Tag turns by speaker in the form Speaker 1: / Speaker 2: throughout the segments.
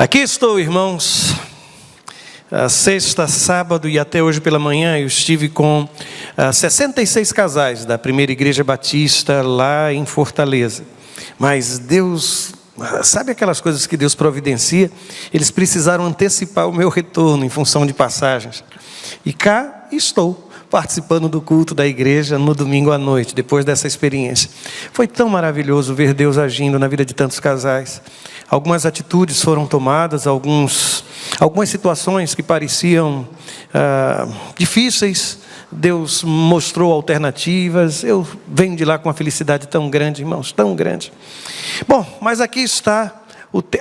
Speaker 1: Aqui estou, irmãos. Sexta, sábado e até hoje pela manhã eu estive com 66 casais da Primeira Igreja Batista lá em Fortaleza. Mas Deus, sabe aquelas coisas que Deus providencia? Eles precisaram antecipar o meu retorno em função de passagens. E cá estou, participando do culto da igreja no domingo à noite, depois dessa experiência. Foi tão maravilhoso ver Deus agindo na vida de tantos casais. Algumas atitudes foram tomadas, algumas situações que pareciam difíceis, Deus mostrou alternativas. Eu venho de lá com uma felicidade tão grande, irmãos, tão grande. Bom, mas aqui está,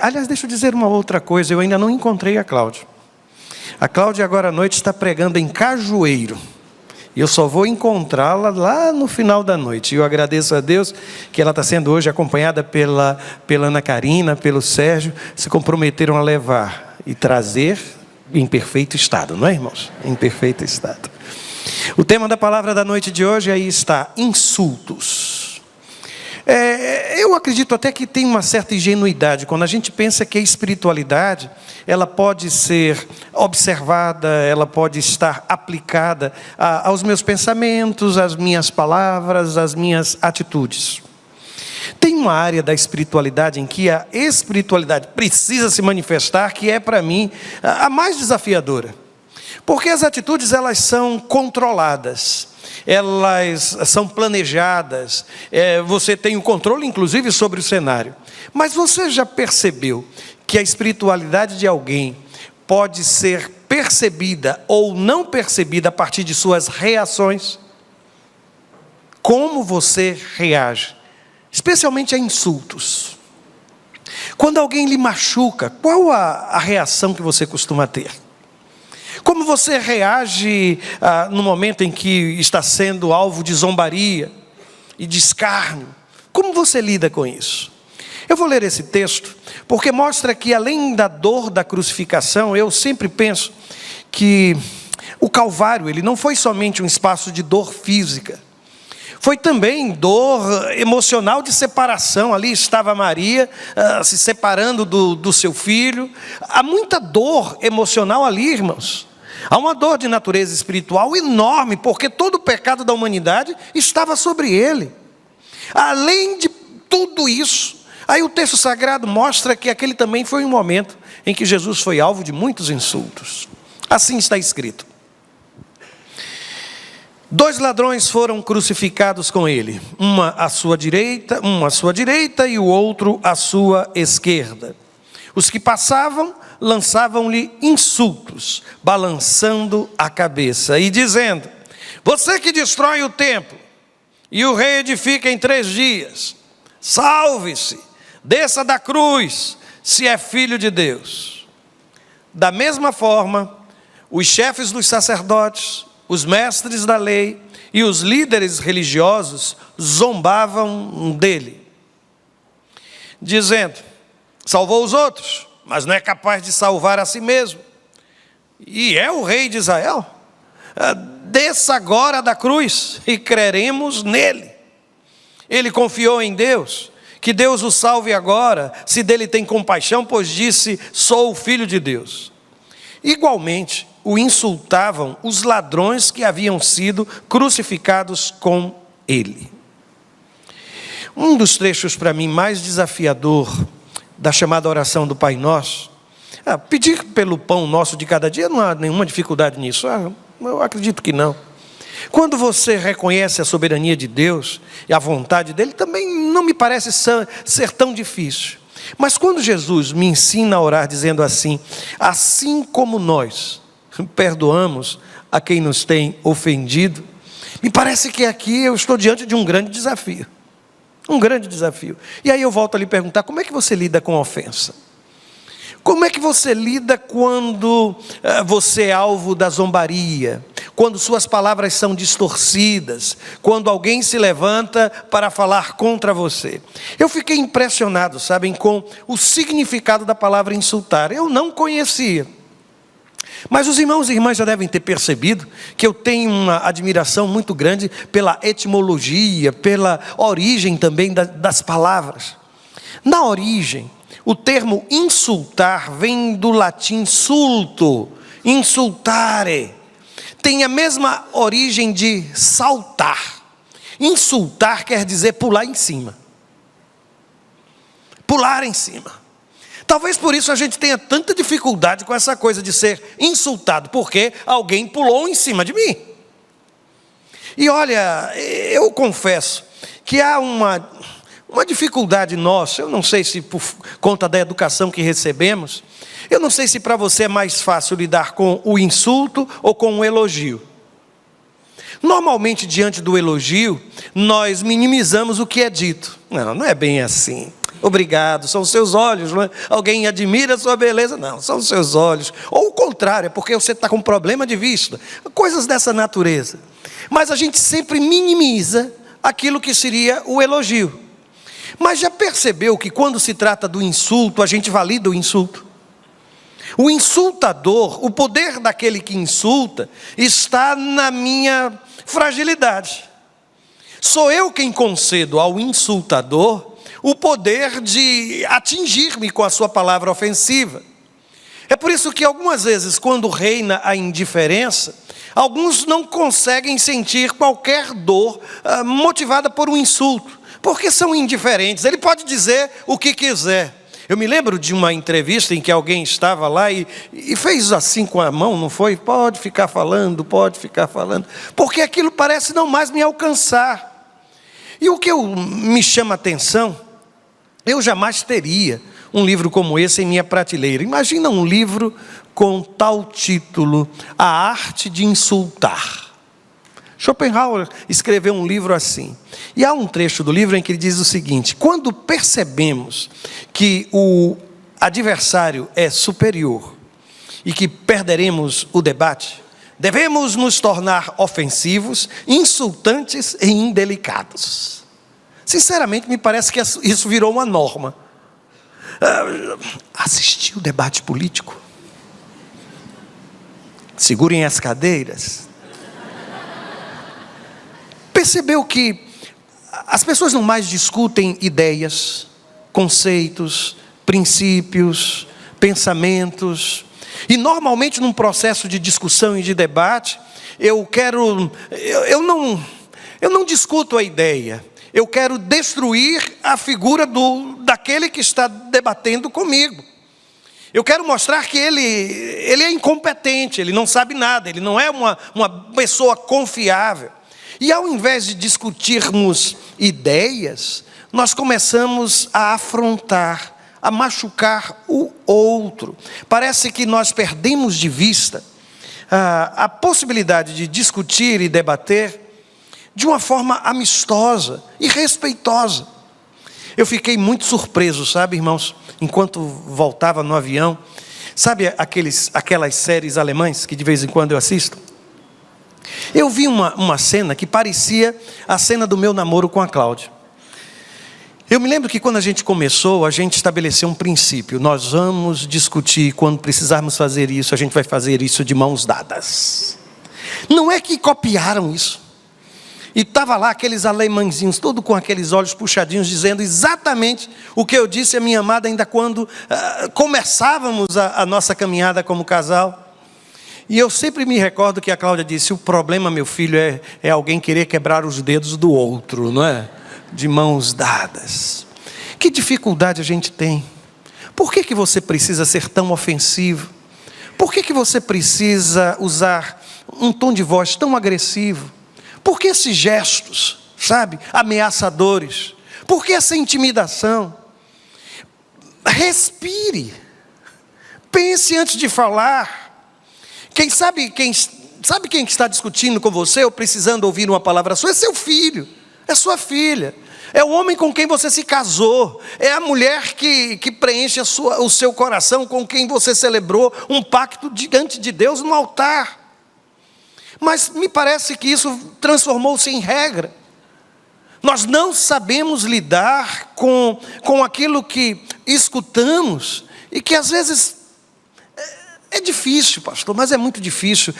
Speaker 1: aliás, deixa eu dizer uma outra coisa, eu ainda não encontrei a Cláudia. A Cláudia agora à noite está pregando em Cajueiro. E eu só vou encontrá-la lá no final da noite. E eu agradeço a Deus que ela está sendo hoje acompanhada pela Ana Karina, pelo Sérgio. Se comprometeram a levar e trazer em perfeito estado, não é, irmãos? Em perfeito estado. O tema da palavra da noite de hoje aí está: insultos. Eu acredito até que tem uma certa ingenuidade quando a gente pensa que a espiritualidade ela pode ser observada, ela pode estar aplicada aos meus pensamentos, às minhas palavras, às minhas atitudes. Tem uma área da espiritualidade em que a espiritualidade precisa se manifestar, que é para mim a mais desafiadora. Porque as atitudes elas são controladas, elas são planejadas, você tem o controle inclusive sobre o cenário. Mas você já percebeu que a espiritualidade de alguém pode ser percebida ou não percebida a partir de suas reações? Como você reage, especialmente a insultos. Quando alguém lhe machuca, qual a reação que você costuma ter? Como você reage no momento em que está sendo alvo de zombaria e de escárnio? Como você lida com isso? Eu vou ler esse texto, porque mostra que além da dor da crucificação, eu sempre penso que o Calvário, ele não foi somente um espaço de dor física, foi também dor emocional de separação. Ali estava Maria se separando do seu filho. Há muita dor emocional ali, irmãos. Há uma dor de natureza espiritual enorme, porque todo o pecado da humanidade estava sobre ele. Além de tudo isso, aí o texto sagrado mostra que aquele também foi um momento em que Jesus foi alvo de muitos insultos. Assim está escrito: 2 ladrões foram crucificados com ele, um à sua direita e o outro à sua esquerda. Os que passavam lançavam-lhe insultos, balançando a cabeça e dizendo: você que destrói o templo e o reedifica em 3 dias, salve-se, desça da cruz, se é filho de Deus. Da mesma forma, os chefes dos sacerdotes, os mestres da lei e os líderes religiosos zombavam dele, dizendo: salvou os outros, mas não é capaz de salvar a si mesmo. E é o rei de Israel? Desça agora da cruz e creremos nele. Ele confiou em Deus, que Deus o salve agora, se dele tem compaixão, pois disse: sou o filho de Deus. Igualmente, o insultavam os ladrões que haviam sido crucificados com ele. Um dos trechos para mim mais desafiador da chamada oração do Pai Nosso, pedir pelo pão nosso de cada dia, não há nenhuma dificuldade nisso. Eu acredito que não. Quando você reconhece a soberania de Deus e a vontade dele, também não me parece ser tão difícil. Mas quando Jesus me ensina a orar dizendo assim: assim como nós perdoamos a quem nos tem ofendido, me parece que aqui eu estou diante de um grande desafio. Um grande desafio. E aí eu volto a lhe perguntar: como é que você lida com a ofensa? Como é que você lida quando você é alvo da zombaria? Quando suas palavras são distorcidas? Quando alguém se levanta para falar contra você? Eu fiquei impressionado, sabem, com o significado da palavra insultar. Eu não conhecia. Mas os irmãos e irmãs já devem ter percebido que eu tenho uma admiração muito grande pela etimologia, pela origem também das palavras. Na origem, O termo insultar vem do latim sulto, insultare. Tem a mesma origem de saltar. Insultar quer dizer pular em cima. Pular em cima. Talvez por isso a gente tenha tanta dificuldade com essa coisa de ser insultado, porque alguém pulou em cima de mim. E olha, eu confesso que há uma dificuldade nossa, eu não sei se por conta da educação que recebemos, eu não sei se para você é mais fácil lidar com o insulto ou com o elogio. Normalmente, diante do elogio, nós minimizamos o que é dito. Não é bem assim. Obrigado, são os seus olhos, não é? Alguém admira a sua beleza? Não, são os seus olhos. Ou o contrário, é porque você está com problema de vista. Coisas dessa natureza. Mas a gente sempre minimiza aquilo que seria o elogio. Mas já percebeu que quando se trata do insulto, a gente valida o insulto? O insultador, o poder daquele que insulta, está na minha fragilidade. Sou eu quem concedo ao insultador o poder de atingir-me com a sua palavra ofensiva. É por isso que algumas vezes, quando reina a indiferença, alguns não conseguem sentir qualquer dor motivada por um insulto, porque são indiferentes. Ele pode dizer o que quiser. Eu me lembro de uma entrevista em que alguém estava lá e fez assim com a mão, não foi? Pode ficar falando, porque aquilo parece não mais me alcançar. E o que me chama a atenção, eu jamais teria um livro como esse em minha prateleira. Imagina um livro com tal título, A Arte de Insultar. Schopenhauer escreveu um livro assim. E há um trecho do livro em que ele diz o seguinte: quando percebemos que o adversário é superior e que perderemos o debate, devemos nos tornar ofensivos, insultantes e indelicados. Sinceramente, me parece que isso virou uma norma. Assistir o debate político? Segurem as cadeiras. Percebeu que as pessoas não mais discutem ideias, conceitos, princípios, pensamentos. E normalmente num processo de discussão e de debate, eu não discuto a ideia. Eu quero destruir a figura daquele que está debatendo comigo. Eu quero mostrar que ele é incompetente, ele não sabe nada, ele não é uma pessoa confiável. E ao invés de discutirmos ideias, nós começamos a afrontar, a machucar o outro. Parece que nós perdemos de vista a possibilidade de discutir e debater de uma forma amistosa e respeitosa. Eu fiquei muito surpreso, sabe, irmãos, enquanto voltava no avião. Sabe aquelas séries alemãs que de vez em quando eu assisto? Eu vi uma cena que parecia a cena do meu namoro com a Cláudia. Eu me lembro que quando a gente começou, a gente estabeleceu um princípio. Nós vamos discutir, quando precisarmos fazer isso, a gente vai fazer isso de mãos dadas. Não é que copiaram isso. E estava lá aqueles alemãezinhos, todos com aqueles olhos puxadinhos, dizendo exatamente o que eu disse à minha amada ainda quando começávamos a nossa caminhada como casal. E eu sempre me recordo que a Cláudia disse: o problema, meu filho, é alguém querer quebrar os dedos do outro, não é? De mãos dadas. Que dificuldade a gente tem. Por que você precisa ser tão ofensivo? Por que você precisa usar um tom de voz tão agressivo? Por que esses gestos, sabe, ameaçadores? Por que essa intimidação? Respire. Pense antes de falar. Quem está discutindo com você ou precisando ouvir uma palavra sua é seu filho, é sua filha, é o homem com quem você se casou, é a mulher que preenche o seu coração, com quem você celebrou um pacto diante de Deus no altar. Mas me parece que isso transformou-se em regra. Nós não sabemos lidar com aquilo que escutamos e que às vezes é difícil, pastor, mas é muito difícil.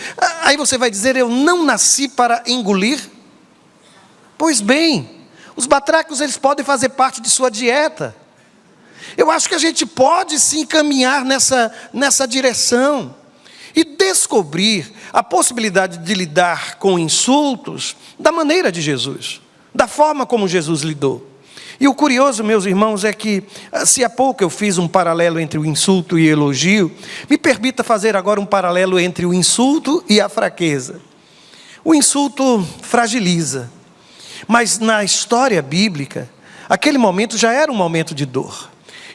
Speaker 1: Aí você vai dizer: eu não nasci para engolir. Pois bem, os batracos eles podem fazer parte de sua dieta. eu acho que a gente pode sim caminhar nessa direção e descobrir a possibilidade de lidar com insultos da maneira de Jesus, da forma como Jesus lidou. E o curioso, meus irmãos, é que, se há pouco eu fiz um paralelo entre o insulto e o elogio, me permita fazer agora um paralelo entre o insulto e a fraqueza. O insulto fragiliza, mas na história bíblica, aquele momento já era um momento de dor.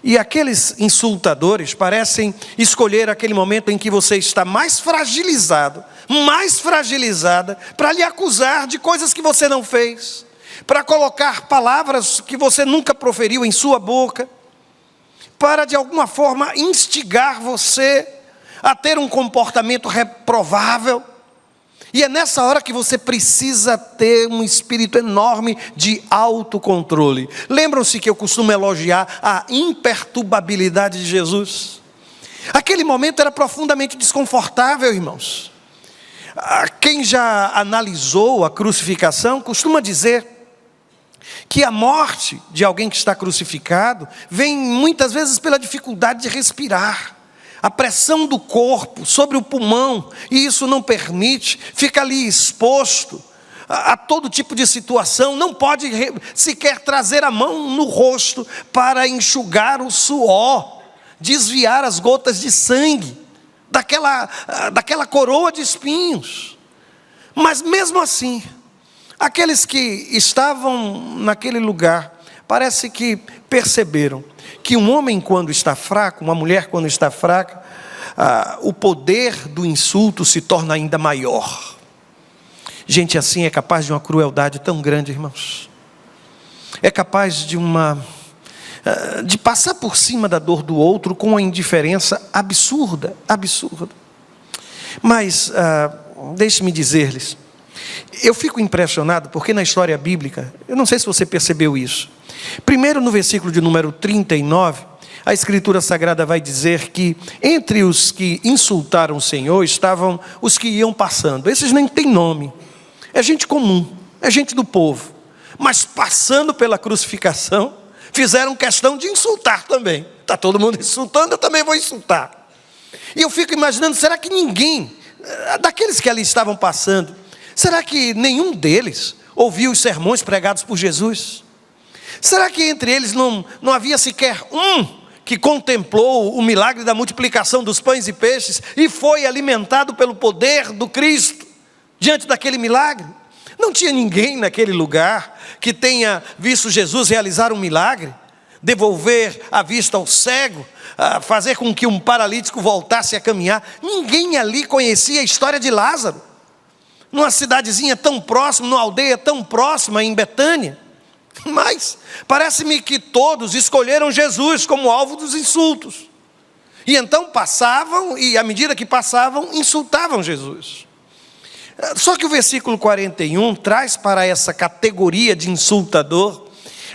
Speaker 1: E aqueles insultadores parecem escolher aquele momento em que você está mais fragilizado, mais fragilizada, para lhe acusar de coisas que você não fez, para colocar palavras que você nunca proferiu em sua boca, para de alguma forma instigar você a ter um comportamento reprovável. E é nessa hora que você precisa ter um espírito enorme de autocontrole. Lembram-se que eu costumo elogiar a imperturbabilidade de Jesus? Aquele momento era profundamente desconfortável, irmãos. Quem já analisou a crucificação costuma dizer que a morte de alguém que está crucificado vem muitas vezes pela dificuldade de respirar. A pressão do corpo sobre o pulmão, e isso não permite, fica ali exposto a todo tipo de situação, não pode sequer trazer a mão no rosto para enxugar o suor, desviar as gotas de sangue daquela coroa de espinhos. Mas mesmo assim, aqueles que estavam naquele lugar, parece que perceberam que um homem quando está fraco, uma mulher quando está fraca, o poder do insulto se torna ainda maior. Gente assim é capaz de uma crueldade tão grande, irmãos. É capaz de passar por cima da dor do outro com uma indiferença absurda, absurda. Mas, deixe-me dizer-lhes, eu fico impressionado porque na história bíblica, eu não sei se você percebeu isso. Primeiro no versículo de número 39, a Escritura Sagrada vai dizer que entre os que insultaram o Senhor estavam os que iam passando. Esses nem têm nome, é gente comum, é gente do povo. Mas passando pela crucificação, fizeram questão de insultar também. Está todo mundo insultando, eu também vou insultar. E eu fico imaginando, será que ninguém, daqueles que ali estavam passando, será que nenhum deles ouviu os sermões pregados por Jesus? Será que entre eles não havia sequer um que contemplou o milagre da multiplicação dos pães e peixes e foi alimentado pelo poder do Cristo diante daquele milagre? Não tinha ninguém naquele lugar que tenha visto Jesus realizar um milagre, devolver a vista ao cego, fazer com que um paralítico voltasse a caminhar. Ninguém ali conhecia a história de Lázaro, numa cidadezinha tão próxima, numa aldeia tão próxima em Betânia. Mas parece-me que todos escolheram Jesus como alvo dos insultos. E então passavam, e à medida que passavam, insultavam Jesus. Só que o versículo 41 traz para essa categoria de insultador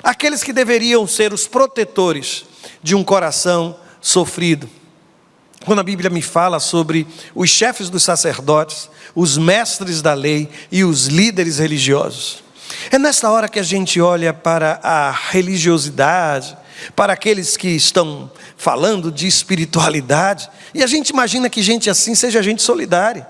Speaker 1: aqueles que deveriam ser os protetores de um coração sofrido. Quando a Bíblia me fala sobre os chefes dos sacerdotes, os mestres da lei e os líderes religiosos, é nesta hora que a gente olha para a religiosidade, para aqueles que estão falando de espiritualidade, e a gente imagina que gente assim seja gente solidária,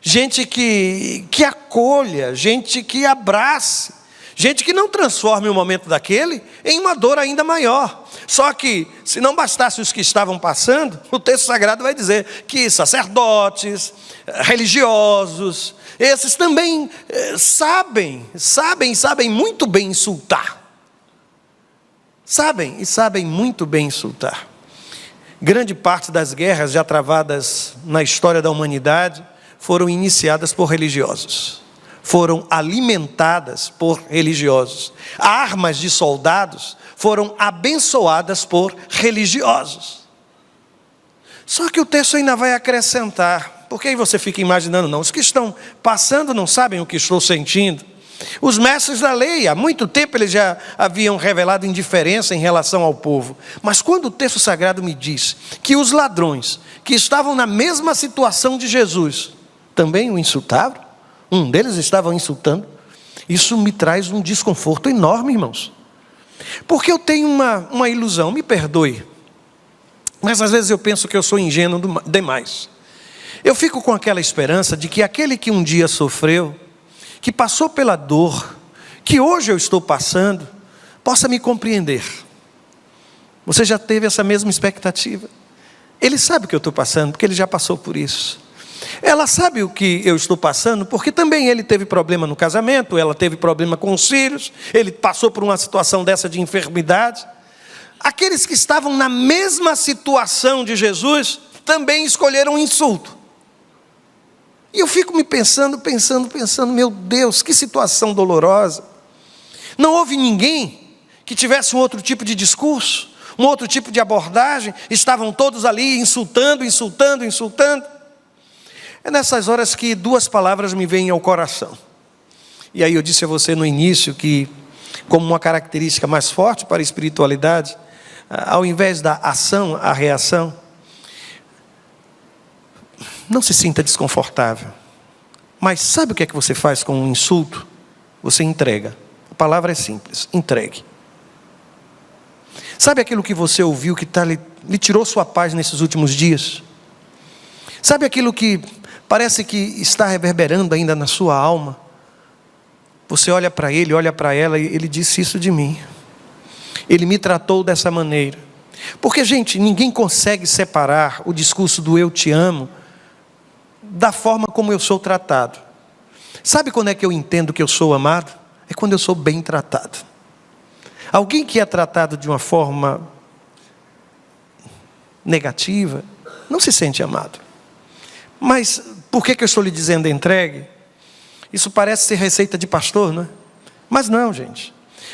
Speaker 1: gente que acolha, gente que abrace, gente que não transforme o momento daquele em uma dor ainda maior. Só que, se não bastasse os que estavam passando, o texto sagrado vai dizer que sacerdotes, religiosos, esses também sabem muito bem insultar. Sabem muito bem insultar. Grande parte das guerras já travadas na história da humanidade foram iniciadas por religiosos. Foram alimentadas por religiosos. Armas de soldados foram abençoadas por religiosos. Só que o texto ainda vai acrescentar, porque aí você fica imaginando, não, os que estão passando não sabem o que estou sentindo. Os mestres da lei, há muito tempo eles já haviam revelado indiferença em relação ao povo. Mas quando o texto sagrado me diz que os ladrões que estavam na mesma situação de Jesus também o insultavam, um deles estava insultando, isso me traz um desconforto enorme, irmãos. Porque eu tenho uma ilusão, me perdoe, mas às vezes eu penso que eu sou ingênuo demais. Eu fico com aquela esperança de que aquele que um dia sofreu, que passou pela dor, que hoje eu estou passando, possa me compreender. Você já teve essa mesma expectativa? Ele sabe o que eu estou passando, porque ele já passou por isso. Ela sabe o que eu estou passando, porque também ele teve problema no casamento, ela teve problema com os filhos, ele passou por uma situação dessa de enfermidade. Aqueles que estavam na mesma situação de Jesus, também escolheram um insulto. E eu fico me pensando, meu Deus, que situação dolorosa. Não houve ninguém que tivesse um outro tipo de discurso, um outro tipo de abordagem, estavam todos ali insultando. É nessas horas que duas palavras me vêm ao coração. E aí eu disse a você no início que, como uma característica mais forte para a espiritualidade, ao invés da ação, a reação. Não se sinta desconfortável. Mas sabe o que é que você faz com um insulto? Você entrega. A palavra é simples, entregue. Sabe aquilo que você ouviu que lhe tirou sua paz nesses últimos dias? Sabe aquilo que parece que está reverberando ainda na sua alma? Você olha para ele, olha para ela e ele disse isso de mim. Ele me tratou dessa maneira. Porque, gente, ninguém consegue separar o discurso do eu te amo da forma como eu sou tratado. Sabe quando é que eu entendo que eu sou amado? É quando eu sou bem tratado. Alguém que é tratado de uma forma negativa, não se sente amado. Mas por que eu estou lhe dizendo entregue? Isso parece ser receita de pastor, não é? Mas não, gente.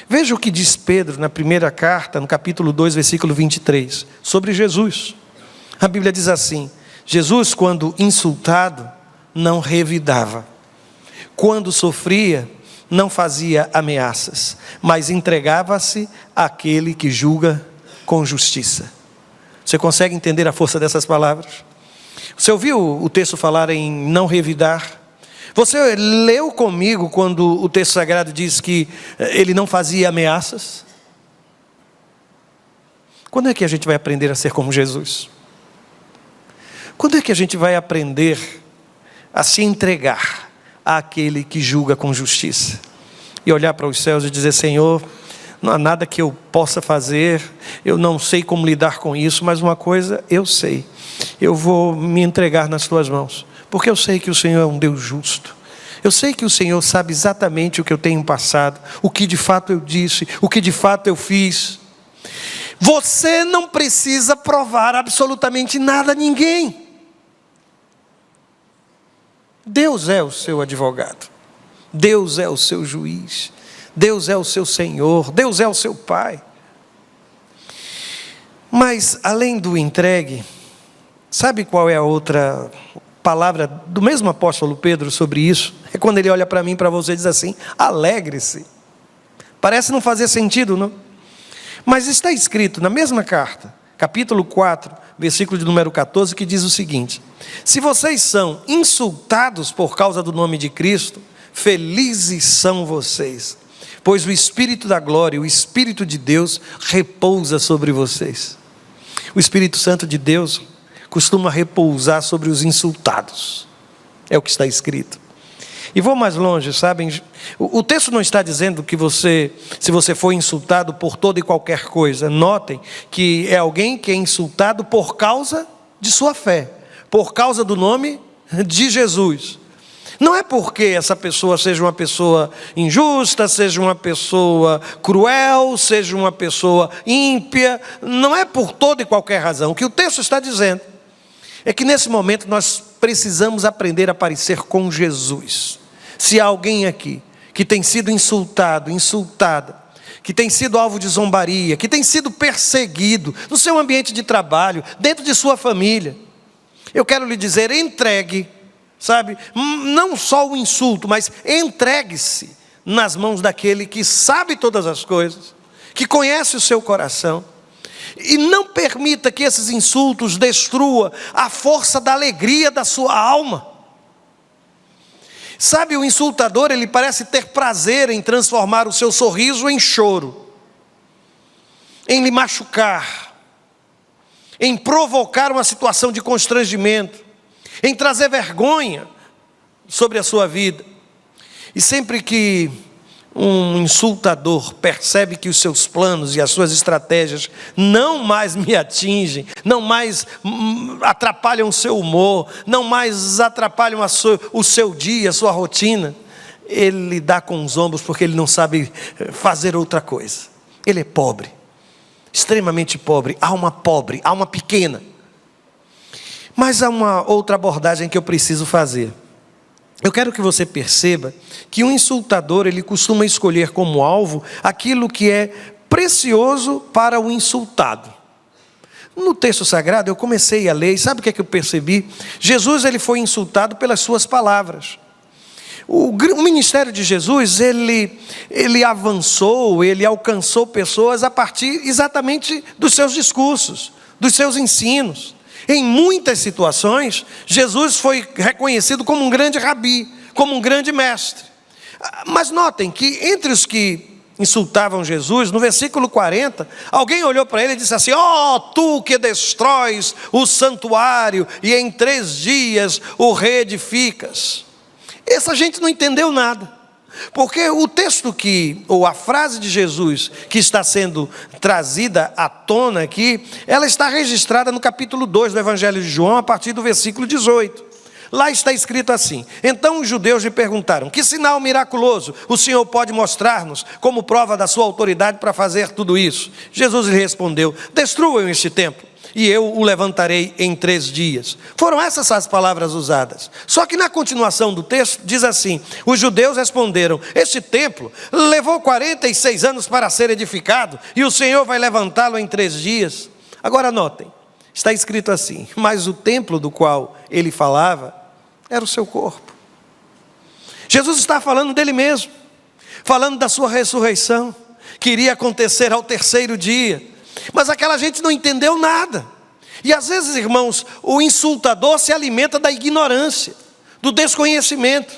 Speaker 1: Veja o que diz Pedro na primeira carta, no capítulo 2, versículo 23, sobre Jesus. A Bíblia diz assim: Jesus, quando insultado, não revidava. Quando sofria, não fazia ameaças, mas entregava-se àquele que julga com justiça. Você consegue entender a força dessas palavras? Você ouviu o texto falar em não revidar? Você leu comigo quando o texto sagrado diz que ele não fazia ameaças? Quando é que a gente vai aprender a ser como Jesus? Quando é que a gente vai aprender a se entregar àquele que julga com justiça? E olhar para os céus e dizer: Senhor, não há nada que eu possa fazer, eu não sei como lidar com isso, mas uma coisa eu sei: eu vou me entregar nas tuas mãos, porque eu sei que o Senhor é um Deus justo. Eu sei que o Senhor sabe exatamente o que eu tenho passado, o que de fato eu disse, o que de fato eu fiz. Você não precisa provar absolutamente nada a ninguém. Deus é o seu advogado, Deus é o seu juiz, Deus é o seu Senhor, Deus é o seu Pai. Mas além do entregue, sabe qual é a outra palavra do mesmo apóstolo Pedro sobre isso? É quando ele olha para mim e para você e diz assim: alegre-se. Parece não fazer sentido, não? Mas está escrito na mesma carta, capítulo 4, versículo de número 14, que diz o seguinte: se vocês são insultados por causa do nome de Cristo, felizes são vocês, pois o Espírito da glória, o Espírito de Deus repousa sobre vocês. O Espírito Santo de Deus costuma repousar sobre os insultados. É o que está escrito. E vou mais longe, sabem? O texto não está dizendo que se você for insultado por toda e qualquer coisa. Notem que é alguém que é insultado por causa de sua fé, por causa do nome de Jesus. Não é porque essa pessoa seja uma pessoa injusta, seja uma pessoa cruel, seja uma pessoa ímpia. Não é por toda e qualquer razão. O que o texto está dizendo é que nesse momento nós precisamos aprender a parecer com Jesus. Se há alguém aqui que tem sido insultado, insultada, que tem sido alvo de zombaria, que tem sido perseguido no seu ambiente de trabalho, dentro de sua família, eu quero lhe dizer: entregue, sabe? Não só o insulto, mas entregue-se nas mãos daquele que sabe todas as coisas, que conhece o seu coração. E não permita que esses insultos destruam a força da alegria da sua alma. Sabe, o insultador, ele parece ter prazer em transformar o seu sorriso em choro. em lhe machucar, em provocar uma situação de constrangimento, em trazer vergonha sobre a sua vida. E sempre que um insultador percebe que os seus planos e as suas estratégias não mais me atingem, não mais atrapalham o seu humor, não mais atrapalham o seu dia, a sua rotina, ele dá com os ombros porque ele não sabe fazer outra coisa. Ele é pobre, extremamente pobre, alma pequena. Mas há uma outra abordagem que eu preciso fazer. Eu quero que você perceba que um insultador, ele costuma escolher como alvo aquilo que é precioso para o insultado. No texto sagrado eu comecei a ler, e sabe o que é que eu percebi? Jesus, ele foi insultado pelas suas palavras. O ministério de Jesus, ele avançou, ele alcançou pessoas a partir exatamente dos seus discursos, dos seus ensinos. Em muitas situações, Jesus foi reconhecido como um grande rabi, como um grande mestre. Mas notem que entre os que insultavam Jesus, no versículo 40, alguém olhou para ele e disse assim: ó, tu que destróis o santuário e em 3 dias o reedificas. Essa gente não entendeu nada. Porque o texto ou a frase de Jesus que está sendo trazida à tona aqui, ela está registrada no capítulo 2 do Evangelho de João, a partir do versículo 18. Lá está escrito assim: então os judeus lhe perguntaram: que sinal miraculoso o Senhor pode mostrar-nos como prova da sua autoridade para fazer tudo isso? Jesus lhe respondeu: destruam este templo e eu o levantarei em 3 dias. Foram essas as palavras usadas. Só que na continuação do texto diz assim: os judeus responderam: este templo levou 46 anos para ser edificado e o Senhor vai levantá-lo em 3 dias. Agora notem, está escrito assim: mas o templo do qual ele falava era o seu corpo. Jesus está falando dele mesmo, falando da sua ressurreição, que iria acontecer ao 3º dia. Mas aquela gente não entendeu nada. E às vezes, irmãos, o insultador se alimenta da ignorância, do desconhecimento.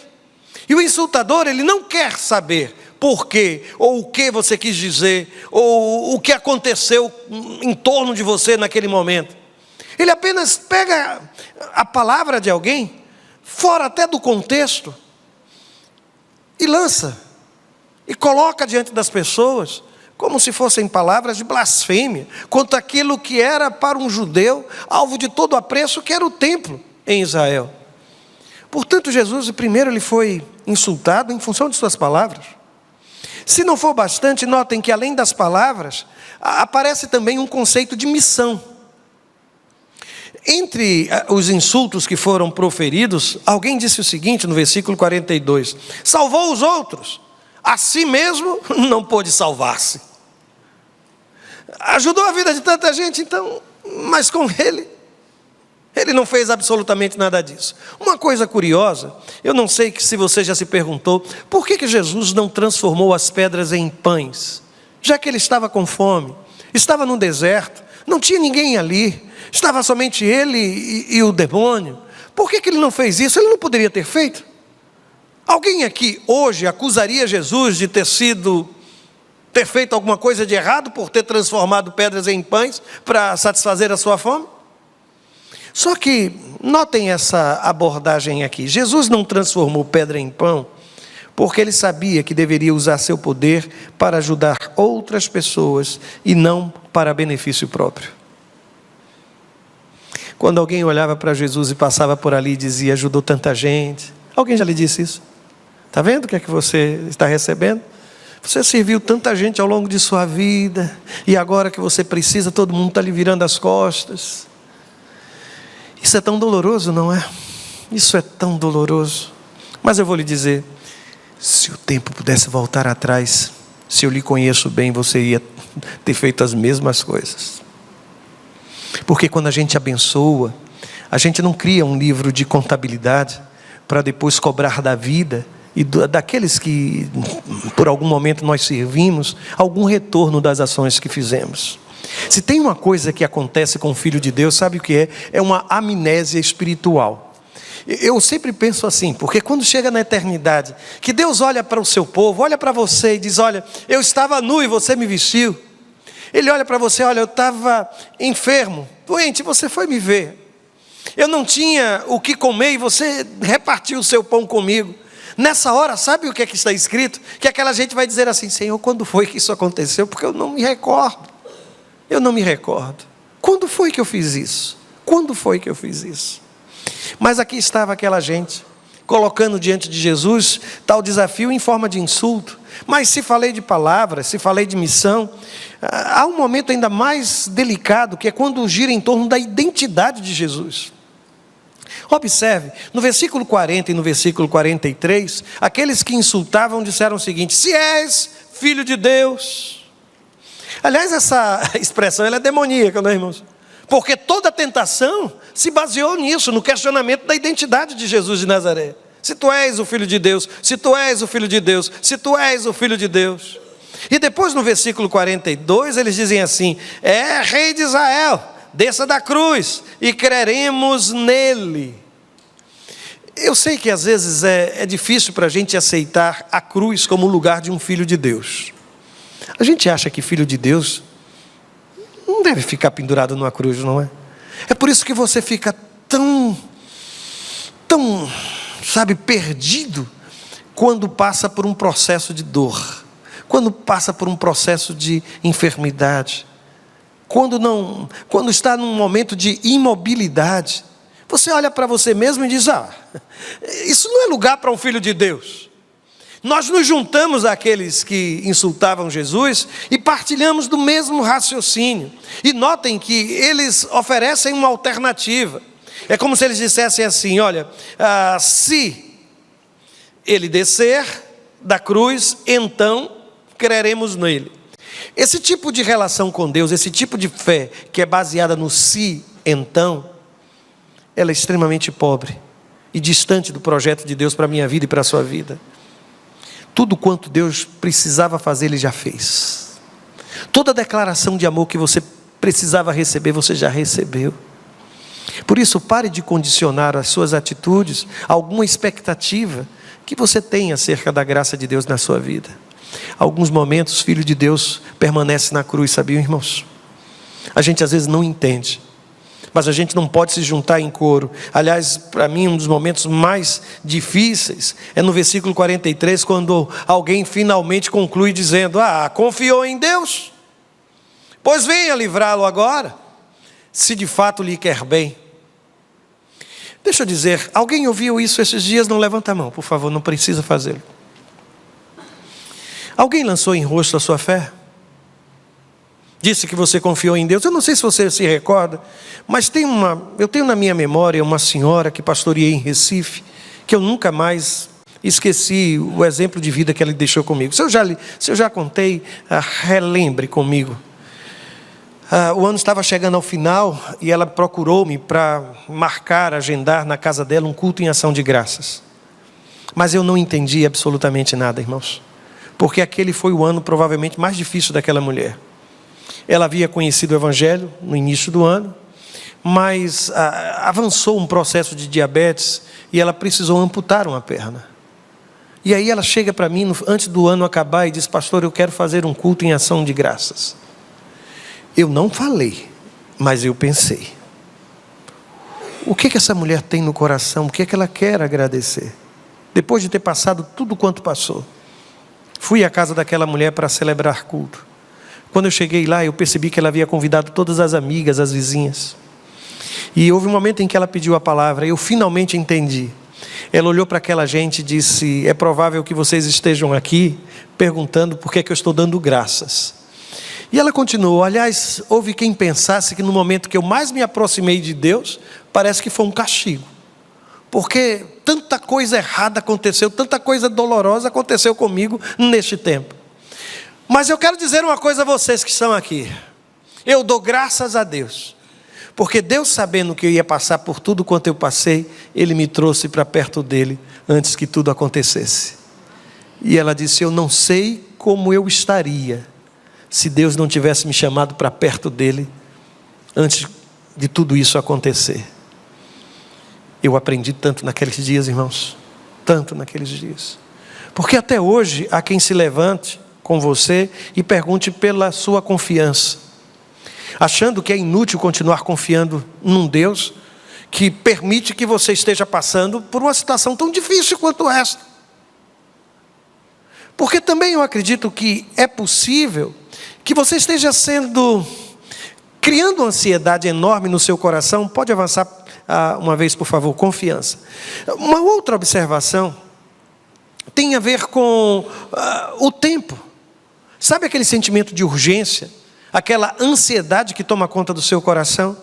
Speaker 1: E o insultador, ele não quer saber por quê, ou o que você quis dizer, ou o que aconteceu em torno de você naquele momento. Ele apenas pega a palavra de alguém, fora até do contexto, e lança, e coloca diante das pessoas, como se fossem palavras de blasfêmia, contra aquilo que era para um judeu, alvo de todo apreço, que era o templo em Israel. Portanto, Jesus, primeiro, ele foi insultado em função de suas palavras. Se não for bastante, notem que além das palavras, aparece também um conceito de missão. Entre os insultos que foram proferidos, alguém disse o seguinte no versículo 42: salvou os outros, a si mesmo não pôde salvar-se. Ajudou a vida de tanta gente, então, mas com ele não fez absolutamente nada disso. Uma coisa curiosa, eu não sei se você já se perguntou, por que Jesus não transformou as pedras em pães? Já que ele estava com fome, estava no deserto, não tinha ninguém ali, estava somente ele e o demônio. Por que ele não fez isso? Ele não poderia ter feito? Alguém aqui hoje acusaria Jesus de ter feito alguma coisa de errado por ter transformado pedras em pães para satisfazer a sua fome? Só que notem essa abordagem aqui. Jesus não transformou pedra em pão porque ele sabia que deveria usar seu poder para ajudar outras pessoas e não para benefício próprio. Quando alguém olhava para Jesus e passava por ali e dizia: ajudou tanta gente. Alguém já lhe disse isso? Está vendo o que é que você está recebendo? Você serviu tanta gente ao longo de sua vida, e agora que você precisa, todo mundo está lhe virando as costas. Isso é tão doloroso, não é? Isso é tão doloroso. Mas eu vou lhe dizer, se o tempo pudesse voltar atrás, se eu lhe conheço bem, você ia ter feito as mesmas coisas. Porque quando a gente abençoa, a gente não cria um livro de contabilidade para depois cobrar da vida e daqueles que por algum momento nós servimos, algum retorno das ações que fizemos. Se tem uma coisa que acontece com o Filho de Deus, sabe o que é? É uma amnésia espiritual. Eu sempre penso assim, porque quando chega na eternidade, que Deus olha para o seu povo, olha para você e diz: olha, eu estava nu e você me vestiu. Ele olha para você, olha, eu estava enfermo, doente, você foi me ver. Eu não tinha o que comer e você repartiu o seu pão comigo. Nessa hora, sabe o que é que está escrito? Que aquela gente vai dizer assim: Senhor, quando foi que isso aconteceu? Porque eu não me recordo. Eu não me recordo. Quando foi que eu fiz isso? Quando foi que eu fiz isso? Mas aqui estava aquela gente, colocando diante de Jesus tal desafio em forma de insulto. Mas se falei de palavras, se falei de missão, há um momento ainda mais delicado, que é quando gira em torno da identidade de Jesus. Observe, no versículo 40 e no versículo 43, aqueles que insultavam disseram o seguinte: se és filho de Deus. Aliás, essa expressão ela é demoníaca, não é, irmãos? Porque toda a tentação se baseou nisso, no questionamento da identidade de Jesus de Nazaré. Se tu és o Filho de Deus, se tu és o Filho de Deus, se tu és o Filho de Deus. E depois no versículo 42 eles dizem assim: é Rei de Israel, desça da cruz e creremos nele. Eu sei que às vezes é difícil para a gente aceitar a cruz como o lugar de um filho de Deus. A gente acha que filho de Deus não deve ficar pendurado numa cruz, não é? É por isso que você fica tão, sabe, perdido quando passa por um processo de dor, quando passa por um processo de enfermidade, quando está num momento de imobilidade. Você olha para você mesmo e diz: isso não é lugar para um filho de Deus. Nós nos juntamos àqueles que insultavam Jesus e partilhamos do mesmo raciocínio. E notem que eles oferecem uma alternativa. É como se eles dissessem assim: olha, se ele descer da cruz, então creremos nele. Esse tipo de relação com Deus, esse tipo de fé que é baseada no se, então, ela é extremamente pobre e distante do projeto de Deus para a minha vida e para a sua vida. Tudo quanto Deus precisava fazer, Ele já fez. Toda declaração de amor que você precisava receber, você já recebeu. Por isso, pare de condicionar as suas atitudes a alguma expectativa que você tem acerca da graça de Deus na sua vida. Alguns momentos, Filho de Deus permanece na cruz, sabiam, irmãos? A gente às vezes não entende, mas a gente não pode se juntar em coro. Aliás, para mim, um dos momentos mais difíceis é no versículo 43, quando alguém finalmente conclui dizendo: confiou em Deus? Pois venha livrá-lo agora, se de fato lhe quer bem. Deixa eu dizer, alguém ouviu isso esses dias? Não levanta a mão, por favor, não precisa fazê-lo. Alguém lançou em rosto a sua fé? Disse que você confiou em Deus. Eu não sei se você se recorda, mas eu tenho na minha memória uma senhora que pastoreei em Recife, que eu nunca mais esqueci o exemplo de vida que ela deixou comigo. Se eu já contei, relembre comigo. O ano estava chegando ao final e ela procurou-me para agendar na casa dela um culto em ação de graças. Mas eu não entendi absolutamente nada, irmãos, porque aquele foi o ano provavelmente mais difícil daquela mulher. Ela havia conhecido o Evangelho no início do ano, mas avançou um processo de diabetes e ela precisou amputar uma perna. E aí ela chega para mim antes do ano acabar e diz: pastor, eu quero fazer um culto em ação de graças. Eu não falei, mas eu pensei: o que essa mulher tem no coração? O que ela quer agradecer? Depois de ter passado tudo quanto passou, fui à casa daquela mulher para celebrar culto. Quando eu cheguei lá, eu percebi que ela havia convidado todas as amigas, as vizinhas. E houve um momento em que ela pediu a palavra, e eu finalmente entendi. Ela olhou para aquela gente e disse: é provável que vocês estejam aqui perguntando por que eu estou dando graças. E ela continuou: aliás, houve quem pensasse que no momento que eu mais me aproximei de Deus, parece que foi um castigo. Porque tanta coisa errada aconteceu, tanta coisa dolorosa aconteceu comigo neste tempo. Mas eu quero dizer uma coisa a vocês que estão aqui. Eu dou graças a Deus, porque Deus, sabendo que eu ia passar por tudo quanto eu passei, Ele me trouxe para perto dEle antes que tudo acontecesse. E ela disse: eu não sei como eu estaria se Deus não tivesse me chamado para perto dEle antes de tudo isso acontecer. Eu aprendi tanto naqueles dias, irmãos, tanto naqueles dias. Porque até hoje há quem se levante com você e pergunte pela sua confiança, achando que é inútil continuar confiando num Deus que permite que você esteja passando por uma situação tão difícil quanto esta. Porque também eu acredito que é possível que você esteja criando uma ansiedade enorme no seu coração. Pode avançar uma vez, por favor, confiança. Uma outra observação tem a ver com o tempo. Sabe aquele sentimento de urgência? Aquela ansiedade que toma conta do seu coração?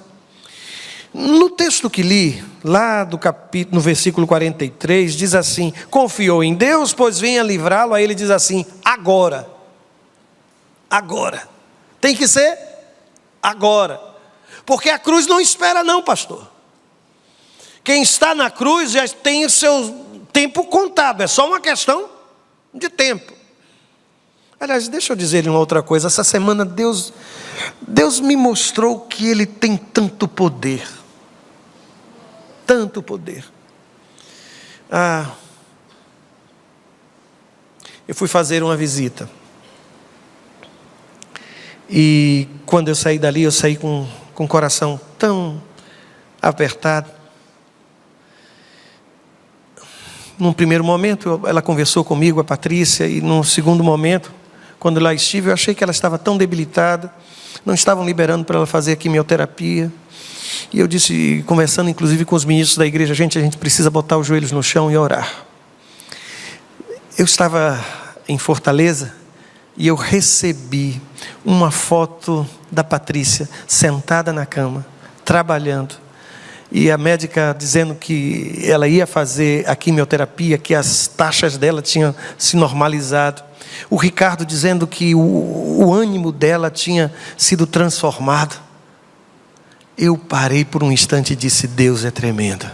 Speaker 1: No texto que li, lá do capítulo, no versículo 43, diz assim: confiou em Deus, pois venha livrá-lo. Aí ele diz assim: agora. Agora. Tem que ser agora. Porque a cruz não espera não, pastor. Quem está na cruz já tem o seu tempo contado. É só uma questão de tempo. Aliás, deixa eu dizer uma outra coisa. Essa semana Deus me mostrou que Ele tem tanto poder. Tanto poder. Eu fui fazer uma visita. E quando eu saí dali, eu saí com o coração tão apertado. Num primeiro momento, ela conversou comigo, a Patrícia, e num segundo momento, quando lá estive, eu achei que ela estava tão debilitada, não estavam liberando para ela fazer a quimioterapia. E eu disse, conversando inclusive com os ministros da igreja: a gente precisa botar os joelhos no chão e orar. Eu estava em Fortaleza e eu recebi uma foto da Patrícia sentada na cama, trabalhando. E a médica dizendo que ela ia fazer a quimioterapia, que as taxas dela tinham se normalizado. O Ricardo dizendo que o ânimo dela tinha sido transformado. Eu parei por um instante e disse: Deus é tremendo.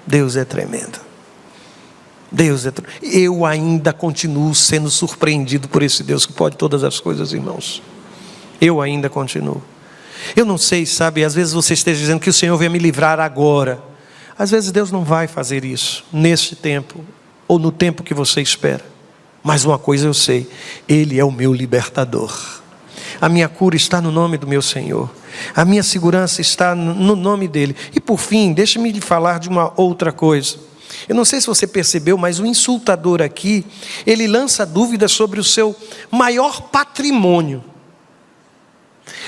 Speaker 1: Deus é tremendo. Deus é tremendo. Eu ainda continuo sendo surpreendido por esse Deus que pode todas as coisas, irmãos. Eu ainda continuo. Eu não sei, sabe, às vezes você esteja dizendo que o Senhor venha me livrar agora. Às vezes Deus não vai fazer isso neste tempo, ou no tempo que você espera. Mas uma coisa eu sei: Ele é o meu libertador. A minha cura está no nome do meu Senhor. A minha segurança está no nome dEle. E por fim, deixe-me lhe falar de uma outra coisa. Eu não sei se você percebeu, mas o insultador aqui, ele lança dúvidas sobre o seu maior patrimônio.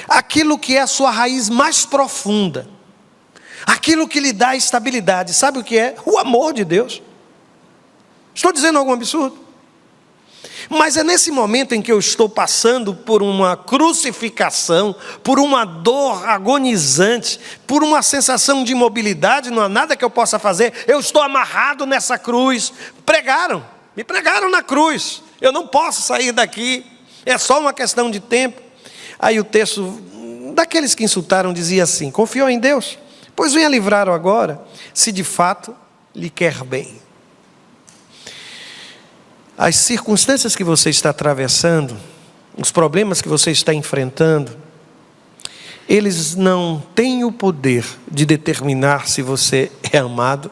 Speaker 1: Aquilo que é a sua raiz mais profunda. Aquilo que lhe dá estabilidade. Sabe o que é? O amor de Deus. Estou dizendo algum absurdo? Mas é nesse momento em que eu estou passando por uma crucificação, por uma dor agonizante, por uma sensação de imobilidade, não há nada que eu possa fazer, eu estou amarrado nessa cruz. Me pregaram na cruz, eu não posso sair daqui, é só uma questão de tempo. Aí o texto daqueles que insultaram dizia assim: confiou em Deus, pois venha livrar-o agora, se de fato lhe quer bem. As circunstâncias que você está atravessando, os problemas que você está enfrentando, eles não têm o poder de determinar se você é amado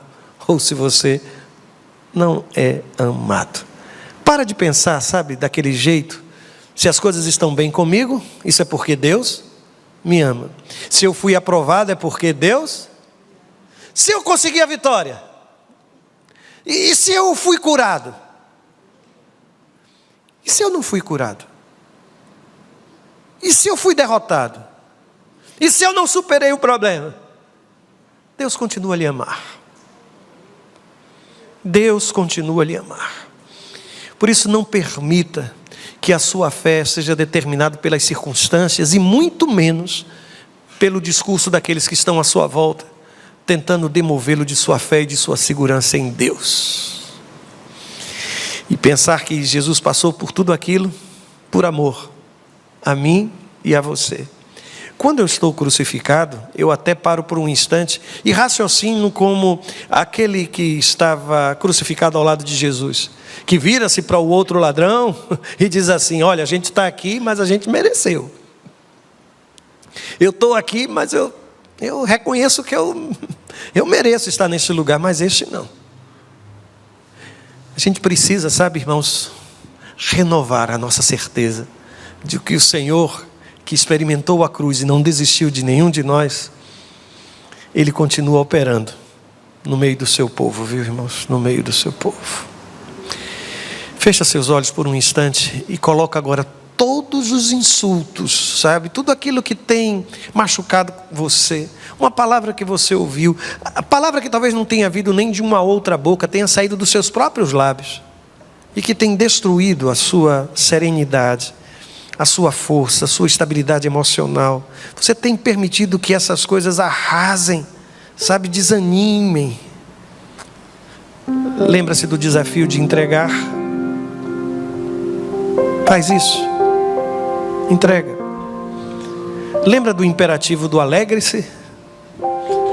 Speaker 1: ou se você não é amado. Para de pensar, sabe, daquele jeito: se as coisas estão bem comigo, isso é porque Deus me ama. Se eu fui aprovado, é porque Deus. Se eu consegui a vitória, e se eu fui curado, e se eu não fui curado? E se eu fui derrotado? E se eu não superei o problema? Deus continua a lhe amar. Deus continua a lhe amar. Por isso, não permita que a sua fé seja determinada pelas circunstâncias, e muito menos pelo discurso daqueles que estão à sua volta, tentando demovê-lo de sua fé e de sua segurança em Deus. E pensar que Jesus passou por tudo aquilo por amor a mim e a você. Quando eu estou crucificado, eu até paro por um instante e raciocino como aquele que estava crucificado ao lado de Jesus, que vira-se para o outro ladrão e diz assim: olha, a gente está aqui, mas a gente mereceu. Eu estou aqui, mas eu reconheço que eu mereço estar nesse lugar, mas este não. A gente precisa, sabe, irmãos, renovar a nossa certeza de que o Senhor, que experimentou a cruz e não desistiu de nenhum de nós, Ele continua operando no meio do seu povo, viu, irmãos? No meio do seu povo. Fecha seus olhos por um instante e coloca agora todos os insultos, sabe? Tudo aquilo que tem machucado você. Uma palavra que você ouviu. A palavra que talvez não tenha vindo nem de uma outra boca, tenha saído dos seus próprios lábios. E que tem destruído a sua serenidade, a sua força, a sua estabilidade emocional. Você tem permitido que essas coisas arrasem, sabe? Desanimem. Lembra-se do desafio de entregar. Faz isso. Entrega. Lembra do imperativo do alegre-se?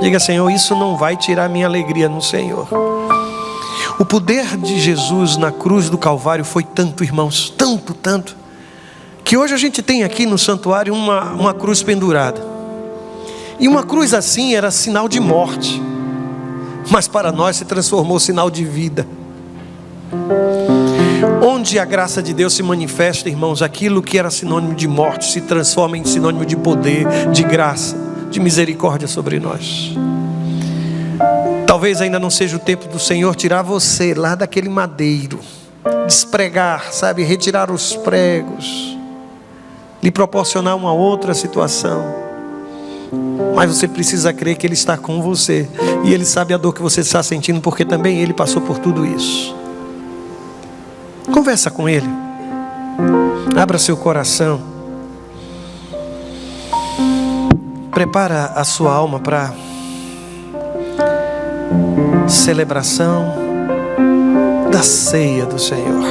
Speaker 1: Diga: Senhor, isso não vai tirar minha alegria no Senhor. O poder de Jesus na cruz do Calvário foi tanto, irmãos, tanto, que hoje a gente tem aqui no santuário uma cruz pendurada. E uma cruz assim era sinal de morte, mas para nós se transformou sinal de vida. Onde a graça de Deus se manifesta, irmãos, aquilo que era sinônimo de morte se transforma em sinônimo de poder, de graça, de misericórdia sobre nós. Talvez ainda não seja o tempo do Senhor tirar você lá daquele madeiro, despregar, sabe, retirar os pregos, lhe proporcionar uma outra situação. Mas você precisa crer que Ele está com você, e Ele sabe a dor que você está sentindo, porque também Ele passou por tudo isso. Conversa com Ele, abra seu coração, prepara a sua alma para celebração da ceia do Senhor.